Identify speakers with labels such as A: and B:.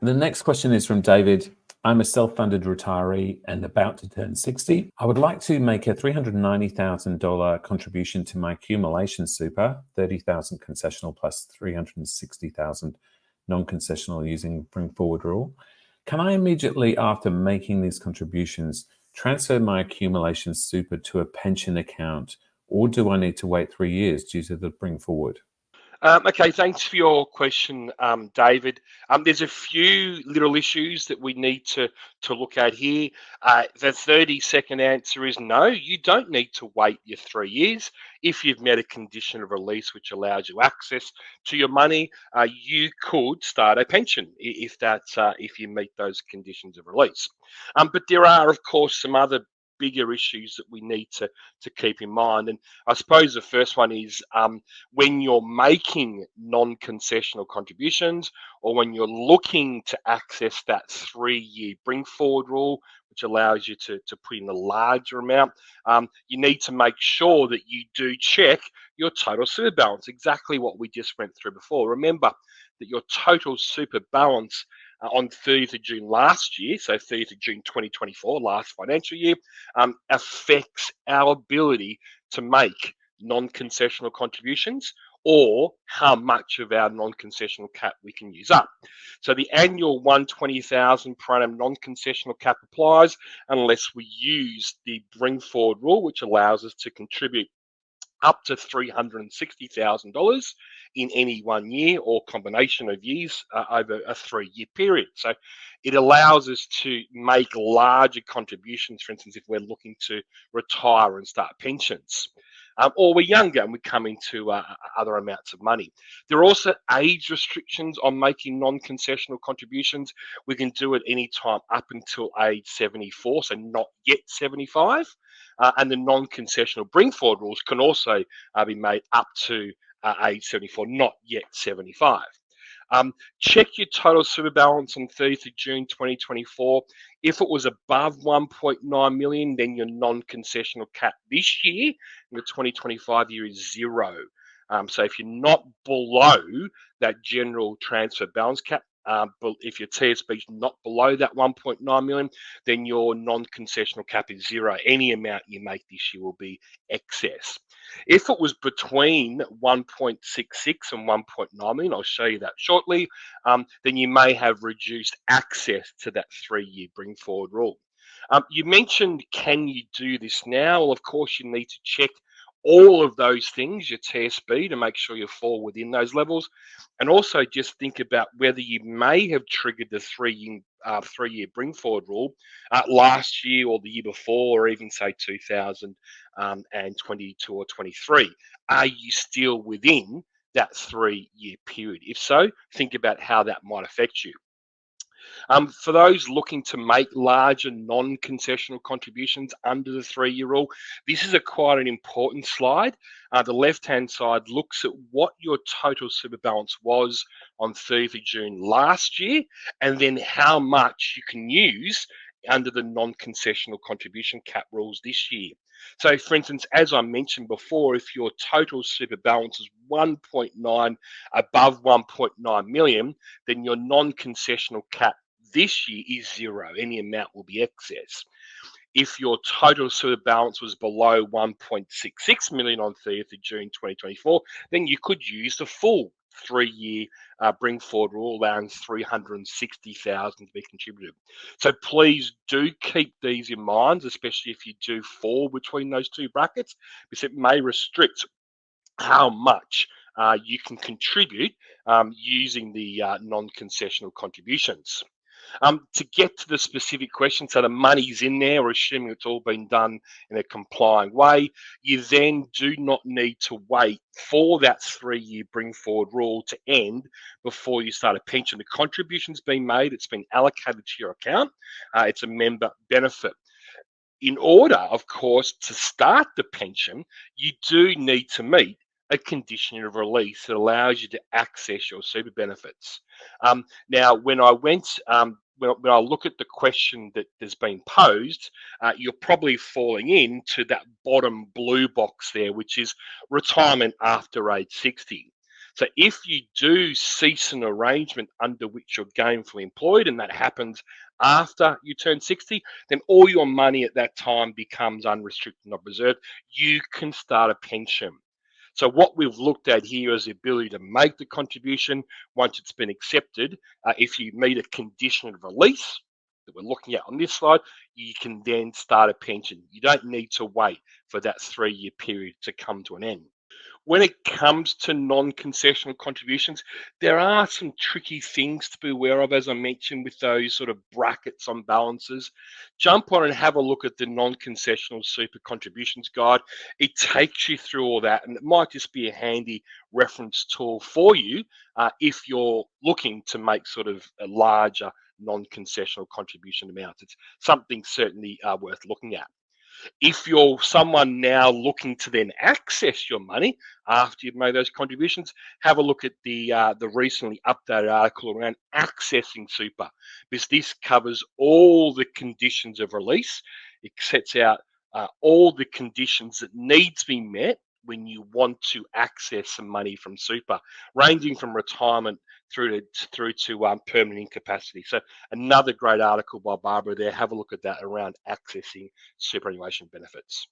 A: The next question is from David. I'm a self-funded retiree and about to turn 60. I would like to make a $390,000 contribution to my accumulation super, $30,000 concessional plus $360,000 non-concessional using bring forward rule. Can I immediately after making these contributions transfer my accumulation super to a pension account, or do I need to wait 3 years due to the bring forward?
B: Okay, thanks for your question, David. There's a few little issues that we need to look at here. The 30-second answer is no, you don't need to wait your 3 years. If you've met a condition of release which allows you access to your money, you could start a pension if you meet those conditions of release. But there are, of course, some other bigger issues that we need to keep in mind. And I suppose the first one is when you're making non-concessional contributions, or when you're looking to access that 3-year bring forward rule, which allows you to put in a larger amount, you need to make sure that you do check your total super balance, exactly what we just went through before. Remember that your total super balance on 30th of June last year, so 30th of June 2024, last financial year, affects our ability to make non-concessional contributions, or how much of our non-concessional cap we can use up. So the annual 120,000 per annum non-concessional cap applies unless we use the bring forward rule, which allows us to contribute up to $360,000 in any 1 year or combination of years over a 3-year period. So it allows us to make larger contributions, for instance, if we're looking to retire and start pensions. Or we're younger and we come into other amounts of money. There are also age restrictions on making non-concessional contributions. We can do it any time up until age 74, so not yet 75. And the non-concessional bring forward rules can also be made up to age 74, not yet 75. Check your total super balance on 30th of June 2024. If it was above 1.9 million, then your non-concessional cap this year, in the 2025 year, is zero. So if you're not below that general transfer balance cap, but if your TSB is not below that 1.9 million, then your non-concessional cap is zero. Any amount you make this year will be excess. If it was between 1.66 and 1.9 million, I'll show you that shortly, then you may have reduced access to that 3-year bring forward rule. You mentioned, can you do this now? Well, of course, you need to check all of those things, your TSB, to make sure you fall within those levels. And also just think about whether you may have triggered the 3-year bring forward rule last year or the year before, or even say 2022 or 23. Are you still within that 3-year period? If so, think about how that might affect you. For those looking to make larger non-concessional contributions under the 3-year rule, this is quite an important slide. The left-hand side looks at what your total super balance was on 30th of June last year, and then how much you can use under the non-concessional contribution cap rules this year. So, for instance, as I mentioned before, if your total super balance is 1.9 above 1.9 million, then your non-concessional cap this year is zero. Any amount will be excess. If your total super balance was below 1.66 million on 30th of June 2024, then you could use the full 3-year bring forward rule, allowing 360,000 to be contributed. So please do keep these in mind, especially if you do fall between those two brackets, because it may restrict how much you can contribute using the non-concessional contributions. To get to the specific question, so the money's in there, we're assuming it's all been done in a compliant way, you then do not need to wait for that 3-year bring forward rule to end before you start a pension. The contribution's been made, it's been allocated to your account, it's a member benefit. In order, of course, to start the pension, you do need to meet a condition of release that allows you to access your super benefits. Now, when I look at the question that has been posed, you're probably falling into that bottom blue box there, which is retirement after age 60. So if you do cease an arrangement under which you're gainfully employed, and that happens after you turn 60, then all your money at that time becomes unrestricted, not reserved. You can start a pension. So what we've looked at here is the ability to make the contribution once it's been accepted. If you meet a condition of release that we're looking at on this slide, you can then start a pension. You don't need to wait for that 3-year period to come to an end. When it comes to non-concessional contributions, there are some tricky things to be aware of, as I mentioned, with those sort of brackets on balances. Jump on and have a look at the non-concessional super contributions guide. It takes you through all that, and it might just be a handy reference tool for you if you're looking to make sort of a larger non-concessional contribution amounts. It's something certainly worth looking at. If you're someone now looking to then access your money after you've made those contributions, have a look at the recently updated article around accessing super, because this covers all the conditions of release. It sets out all the conditions that need to be met when you want to access some money from super, ranging from retirement through to permanent incapacity. So another great article by Barbara there. Have a look at that around accessing superannuation benefits.